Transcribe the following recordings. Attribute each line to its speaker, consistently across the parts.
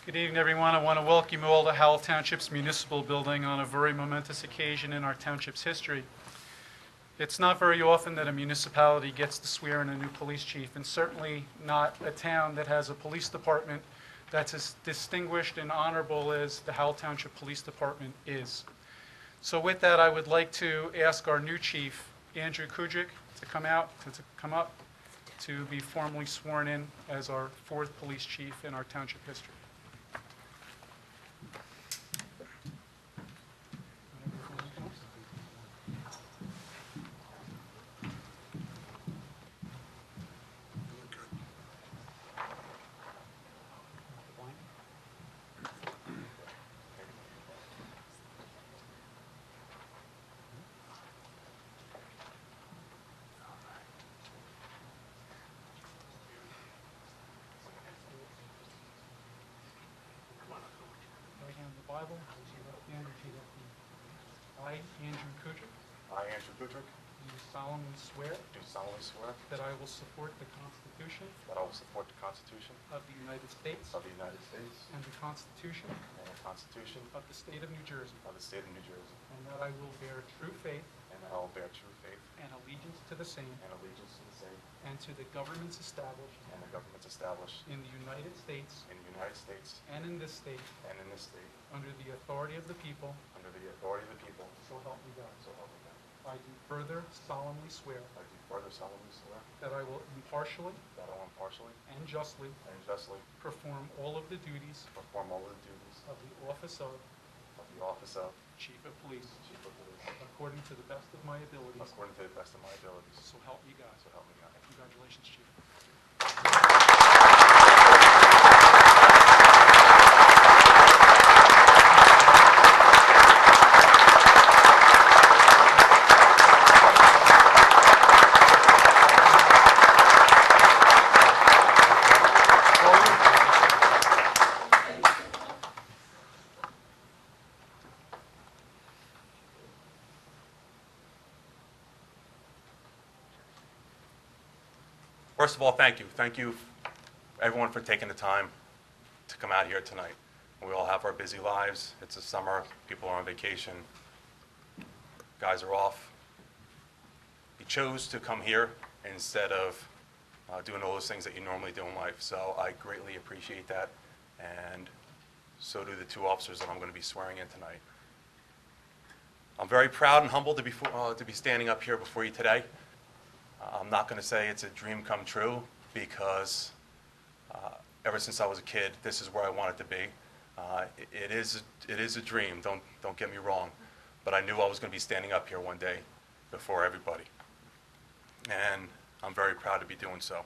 Speaker 1: Good evening, everyone. I want to welcome you all to Howell Township's Municipal Building on a very momentous occasion in our township's history. It's not very often that a municipality gets to swear in a new police chief, and certainly not a town that has a police department that's as distinguished and honorable as the Howell Township Police Department is. So with that, I would like to ask our new chief, Andrew Kudrick, to come up to be formally sworn in as our fourth police chief in our township history. Right hand on the Bible, raise your left hand, repeat after me. I, Andrew Kudrick,
Speaker 2: I, Andrew Kudrick,
Speaker 1: do solemnly swear
Speaker 2: do solemnly swear
Speaker 1: that I will support the Constitution
Speaker 2: that I will support the Constitution
Speaker 1: of the United States
Speaker 2: of the United States
Speaker 1: and the Constitution
Speaker 2: and the Constitution
Speaker 1: of the State of New Jersey,
Speaker 2: of the State of New Jersey,
Speaker 1: and that I will bear true faith
Speaker 2: and that I will bear true faith
Speaker 1: and allegiance to the same
Speaker 2: and allegiance to the same
Speaker 1: and to the governments established
Speaker 2: and the governments established
Speaker 1: in the United States
Speaker 2: in the United States
Speaker 1: and in this state
Speaker 2: and in this state
Speaker 1: under the authority of the people,
Speaker 2: under the authority of the people,
Speaker 1: so help me God.
Speaker 2: so help me God.
Speaker 1: I do further solemnly swear
Speaker 2: I do further solemnly swear
Speaker 1: that I will impartially
Speaker 2: that I will impartially
Speaker 1: and justly
Speaker 2: and justly
Speaker 1: perform all of the duties
Speaker 2: perform all of the duties
Speaker 1: of the office of
Speaker 2: of the office of
Speaker 1: Chief of Police
Speaker 2: Chief of Police
Speaker 1: according to the best of my abilities,
Speaker 2: according to the best of my abilities,
Speaker 1: so help me God.
Speaker 2: so help me God.
Speaker 1: Congratulations, Chief.
Speaker 2: First of all, thank you. Thank you, everyone, for taking the time to come out here tonight. We all have our busy lives. It's the summer. People are on vacation. Guys are off. You chose to come here instead of doing all those things that you normally do in life. So I greatly appreciate that, and so do the two officers that I'm going to be swearing in tonight. I'm very proud and humbled to be standing up here before you today. I'm not going to say it's a dream come true because ever since I was a kid, this is where I wanted to be. It is a dream. Don't get me wrong, but I knew I was going to be standing up here one day before everybody, and I'm very proud to be doing so.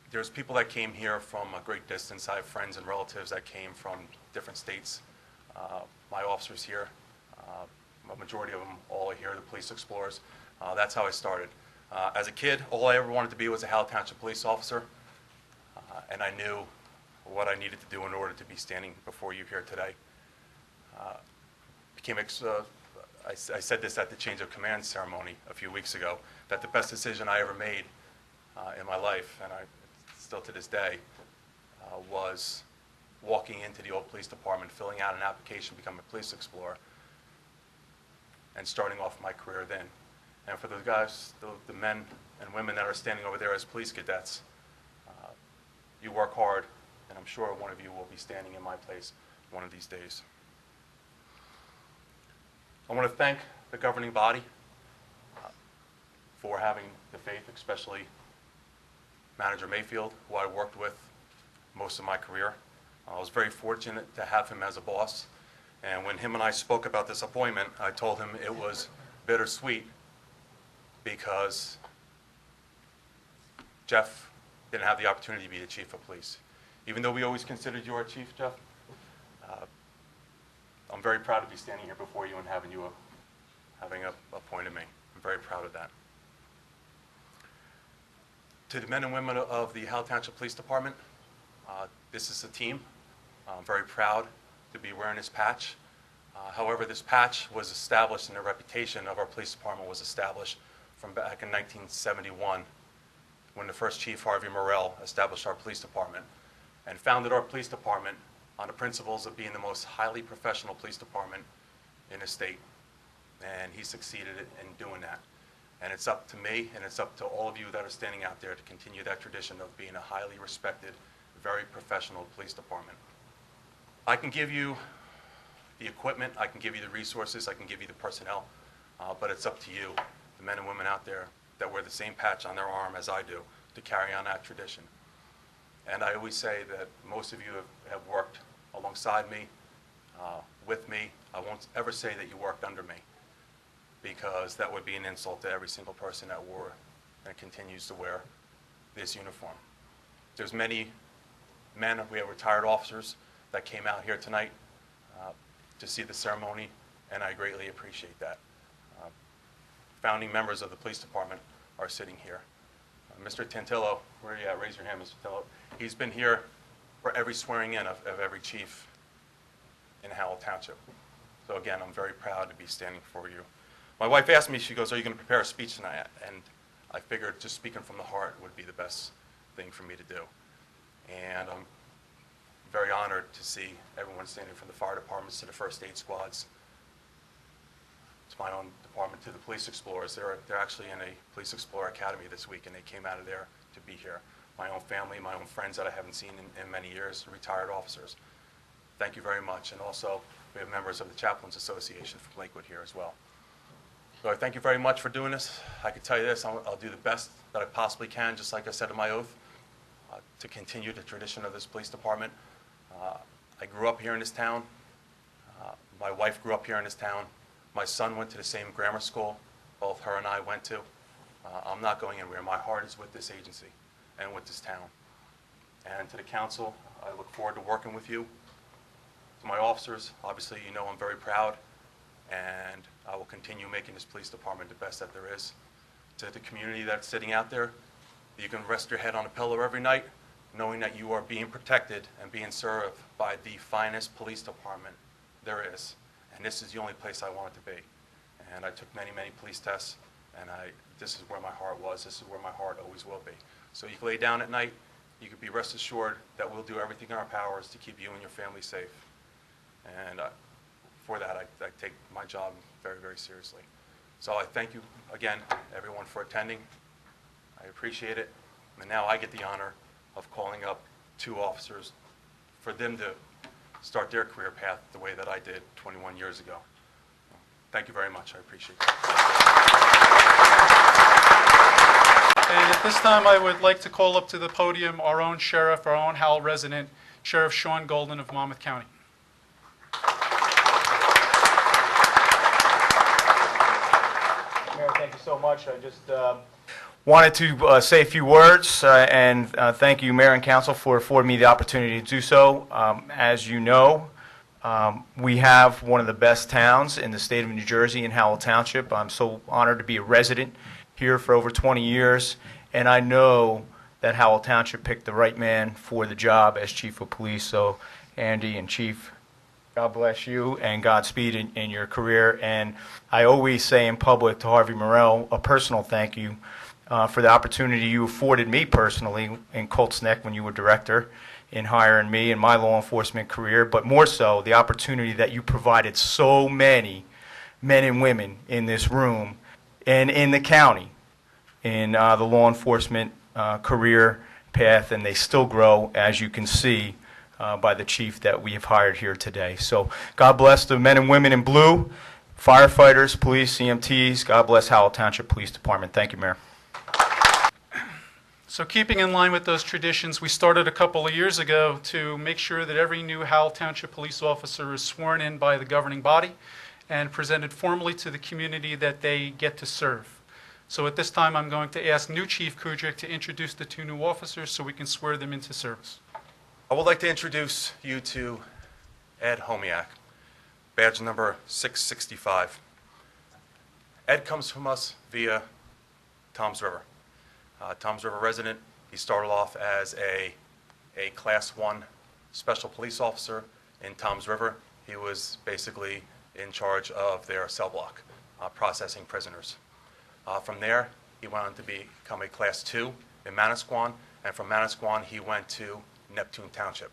Speaker 2: There's people that came here from a great distance. I have friends and relatives that came from different states. My officers here, a majority of them all are here, the police explorers. That's how I started. As a kid, all I ever wanted to be was a Howell Township police officer, and I knew what I needed to do in order to be standing before you here today. I said this at the change of command ceremony a few weeks ago, that the best decision I ever made in my life, and still to this day, was walking into the old police department, filling out an application, becoming a police explorer, and starting off my career then. And for those guys, the men and women that are standing over there as police cadets, you work hard, and I'm sure one of you will be standing in my place one of these days. I want to thank the governing body for having the faith, especially Manager Mayfield, who I worked with most of my career. I was very fortunate to have him as a boss, and when him and I spoke about this appointment, I told him it was bittersweet because Jeff didn't have the opportunity to be the chief of police. Even though we always considered you our chief, Jeff, I'm very proud to be standing here before you and having appointed me. I'm very proud of that. To the men and women of the Howell Township Police Department, this is a team. I'm very proud to be wearing this patch. However, this patch was established and the reputation of our police department was established from back in 1971 when the first chief, Harvey Morrell, established our police department and founded our police department on the principles of being the most highly professional police department in the state. And he succeeded in doing that. And it's up to me and it's up to all of you that are standing out there to continue that tradition of being a highly respected, very professional police department. I can give you the equipment, I can give you the resources, I can give you the personnel, but it's up to you, the men and women out there that wear the same patch on their arm as I do, to carry on that tradition. And I always say that most of you have worked alongside me, with me. I won't ever say that you worked under me, because that would be an insult to every single person that wore and continues to wear this uniform. There's many men, we have retired officers that came out here tonight to see the ceremony, and I greatly appreciate that. Founding members of the police department are sitting here. Mr. Tantillo, where are you at? Raise your hand, Mr. Tantillo. He's been here for every swearing in of every chief in Howell Township. So again, I'm very proud to be standing for you. My wife asked me, she goes, are you going to prepare a speech tonight? And I figured just speaking from the heart would be the best thing for me to do. And I'm very honored to see everyone standing from the fire departments to the first aid squads, to my own department, to the police explorers. They're actually in a police explorer academy this week, and they came out of there to be here. My own family, my own friends that I haven't seen in many years, retired officers. Thank you very much. And also, we have members of the Chaplains Association from Lakewood here as well. So I thank you very much for doing this. I can tell you this, I'll do the best that I possibly can, just like I said in my oath, to continue the tradition of this police department. I grew up here in this town. My wife grew up here in this town. My son went to the same grammar school both her and I went to. I'm not going anywhere. My heart is with this agency and with this town. And to the council, I look forward to working with you. To my officers, obviously you know I'm very proud, and I will continue making this police department the best that there is. To the community that's sitting out there, you can rest your head on a pillow every night knowing that you are being protected and being served by the finest police department there is. And this is the only place I want it to be. And I took many, many police tests, and this is where my heart was. This is where my heart always will be. So you can lay down at night. You can be rest assured that we'll do everything in our powers to keep you and your family safe. And for that, I take my job very, very seriously. So I thank you again, everyone, for attending. I appreciate it. And now I get the honor of calling up 2 officers for them to start their career path the way that I did 21 years ago. Thank you very much. I appreciate it.
Speaker 1: And at this time, I would like to call up to the podium our own sheriff, our own Howell resident, Sheriff Sean Golden of Monmouth County.
Speaker 3: Mayor, thank you so much. I just wanted to say a few words and thank you, Mayor and Council, for affording me the opportunity to do so. As you know, we have one of the best towns in the state of New Jersey in Howell Township. I'm so honored to be a resident here for over 20 years, and I know that Howell Township picked the right man for the job as Chief of Police. So, Andy and Chief, God bless you and Godspeed in your career. And I always say in public to Harvey Morrell, a personal thank you for the opportunity you afforded me personally in Colts Neck when you were director, in hiring me in my law enforcement career, but more so the opportunity that you provided so many men and women in this room and in the county in the law enforcement career path, and they still grow, as you can see by the chief that we have hired here today. So God bless the men and women in blue, firefighters, police, EMTs. God bless Howell Township Police Department. Thank you, Mayor.
Speaker 1: So keeping in line with those traditions, we started a couple of years ago to make sure that every new Howell Township police officer is sworn in by the governing body and presented formally to the community that they get to serve. So at this time, I'm going to ask new Chief Kudrick to introduce the 2 new officers so we can swear them into service.
Speaker 2: I would like to introduce you to Ed Homiak, badge number 665. Ed comes from us via Toms River. Toms River resident. He started off as a Class 1 special police officer in Toms River. He was basically in charge of their cell block, processing prisoners. From there, he went on to become a Class 2 in Manasquan, and from Manasquan, he went to Neptune Township.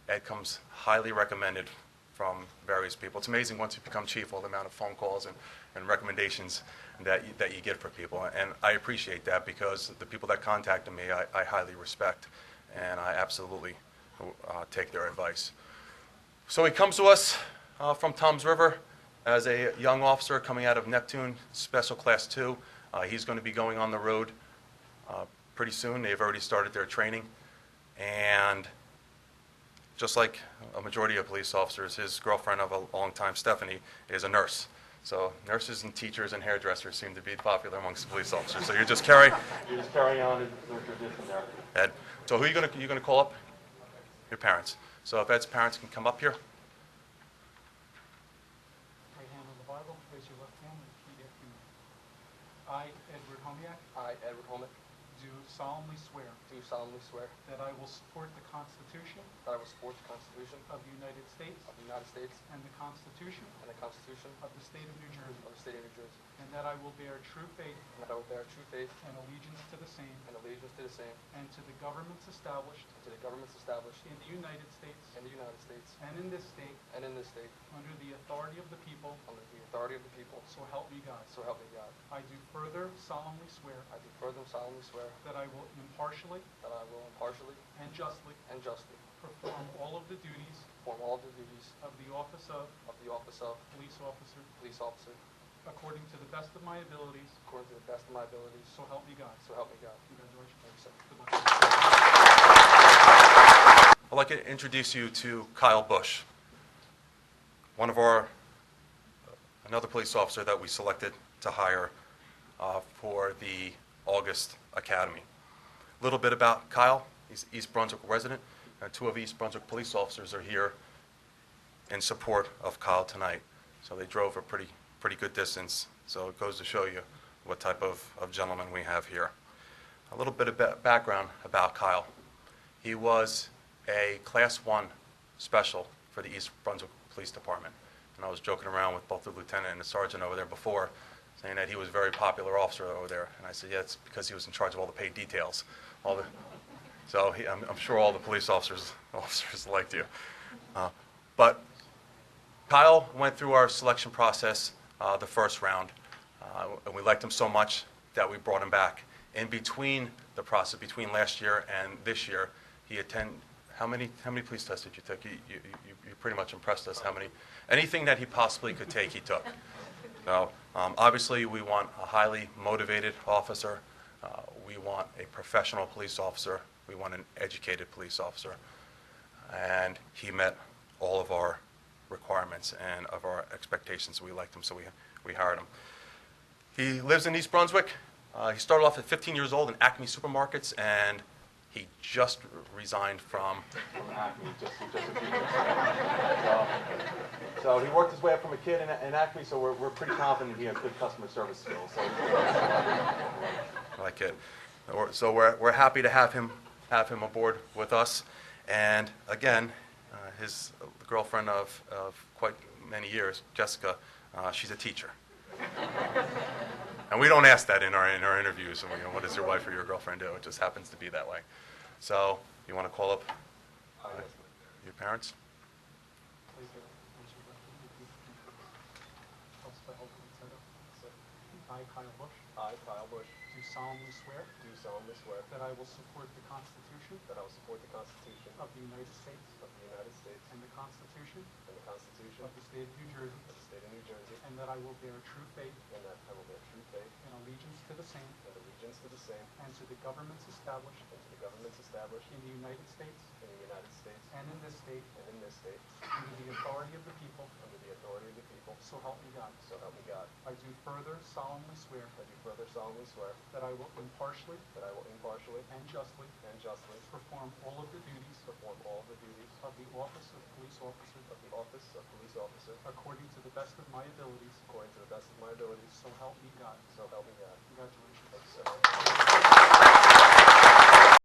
Speaker 2: Ed comes highly recommended from various people. It's amazing once you become chief, all the amount of phone calls and recommendations that you get for people. And I appreciate that because the people that contacted me, I highly respect, and I absolutely take their advice. So he comes to us from Toms River as a young officer coming out of Neptune, Special Class 2. He's going to be going on the road pretty soon. They've already started their training. And just like a majority of police officers, his girlfriend of a long time, Stephanie, is a nurse. So nurses and teachers and hairdressers seem to be popular amongst the police officers. So you're just carrying on their tradition there. Ed, so who are you going to call up? Your parents. So if Ed's parents can come up here.
Speaker 1: Right hand on the Bible, raise your left hand and repeat after me. I, Edward Homiak,
Speaker 4: I, Edward Holman,
Speaker 1: do solemnly swear
Speaker 4: do solemnly swear
Speaker 1: that I will support the Constitution
Speaker 4: that I will support the Constitution
Speaker 1: of the United States
Speaker 4: of the United States
Speaker 1: and the Constitution
Speaker 4: and the Constitution
Speaker 1: of the State of New Jersey,
Speaker 4: of the State of New Jersey,
Speaker 1: and that I will bear true faith
Speaker 4: and that I will bear true faith
Speaker 1: and allegiance to the same
Speaker 4: and allegiance to the same
Speaker 1: and to the governments established
Speaker 4: and to the governments established
Speaker 1: in the United States
Speaker 4: in the United States
Speaker 1: and in this state
Speaker 4: and in this state
Speaker 1: under the authority of the people,
Speaker 4: under the authority of the people,
Speaker 1: so help me God.
Speaker 4: so help me God.
Speaker 1: I do further solemnly swear
Speaker 4: I do further solemnly swear
Speaker 1: that I will impartially
Speaker 4: that I will impartially
Speaker 1: and justly
Speaker 4: and justly
Speaker 1: perform all of the duties
Speaker 4: perform all of the duties
Speaker 1: of the office of
Speaker 4: of the office of
Speaker 1: police officer
Speaker 4: police officer
Speaker 1: according to the best of my abilities,
Speaker 4: according to the best of my abilities,
Speaker 1: so help me God.
Speaker 4: so help me God.
Speaker 1: Congratulations.
Speaker 4: Thank you, sir.
Speaker 1: Good luck.
Speaker 2: I'd like to introduce you to Kyle Bush, another police officer that we selected to hire for the August Academy. A little bit about Kyle. He's East Brunswick resident, and two of East Brunswick police officers are here in support of Kyle tonight. So they drove a pretty good distance, so it goes to show you what type of gentleman we have here. A little bit of background about Kyle. He was a Class 1 special for the East Brunswick Police Department. And I was joking around with both the lieutenant and the sergeant over there before, saying that he was a very popular officer over there. And I said, yeah, it's because he was in charge of all the paid details. So I'm sure all the police officers liked you. But Kyle went through our selection process the first round, and we liked him so much that we brought him back. In between the process, between last year and this year, he attended. How many police tests did you take? You pretty much impressed us. Anything that he possibly could take, he took. So obviously, we want a highly motivated officer. We want a professional police officer. We want an educated police officer. And he met all of our requirements and of our expectations. We liked him, so we hired him. He lives in East Brunswick. He started off at 15 years old in Acme Supermarkets, and he just resigned from Acme just a few years ago. So he worked his way up from a kid in Acme, so we're pretty confident he has good customer service skills. So like it. So we're happy to have him aboard with us. And again, his girlfriend of quite many years, Jessica, she's a teacher. And we don't ask that in our interviews. What does your wife or your girlfriend do? It just happens to be that way. So you want to call up your parents?
Speaker 1: Please do. Raise your left hand and repeat after me. I'll spell it inside out. I, Kyle Bush,
Speaker 4: I, Kyle Bush,
Speaker 1: do solemnly swear
Speaker 4: do solemnly swear
Speaker 1: that I will support the Constitution
Speaker 4: that I will support the Constitution
Speaker 1: of the United States
Speaker 4: of the United States
Speaker 1: and the Constitution
Speaker 4: and the Constitution
Speaker 1: of the State of New Jersey,
Speaker 4: of the State of New Jersey,
Speaker 1: and that I will bear true faith
Speaker 4: and that I will bear true faith
Speaker 1: and allegiance to the same
Speaker 4: and allegiance to the same
Speaker 1: and to the governments established
Speaker 4: and to the governments established
Speaker 1: in the United States
Speaker 4: in the United States
Speaker 1: and in this state
Speaker 4: and in this state
Speaker 1: under the authority of the people,
Speaker 4: under the authority of the people,
Speaker 1: so help me God.
Speaker 4: so help me God.
Speaker 1: I do further solemnly swear
Speaker 4: I do further solemnly swear
Speaker 1: that I will impartially
Speaker 4: that I will impartially
Speaker 1: and justly
Speaker 4: and justly
Speaker 1: perform all of the duties
Speaker 4: perform all the duties
Speaker 1: of the office of police officer
Speaker 4: of the office of police officer
Speaker 1: according to the best of my abilities,
Speaker 4: according to the best of my abilities,
Speaker 1: so help me God.
Speaker 4: so help me God.
Speaker 1: Congratulations.
Speaker 4: Thank you, sir.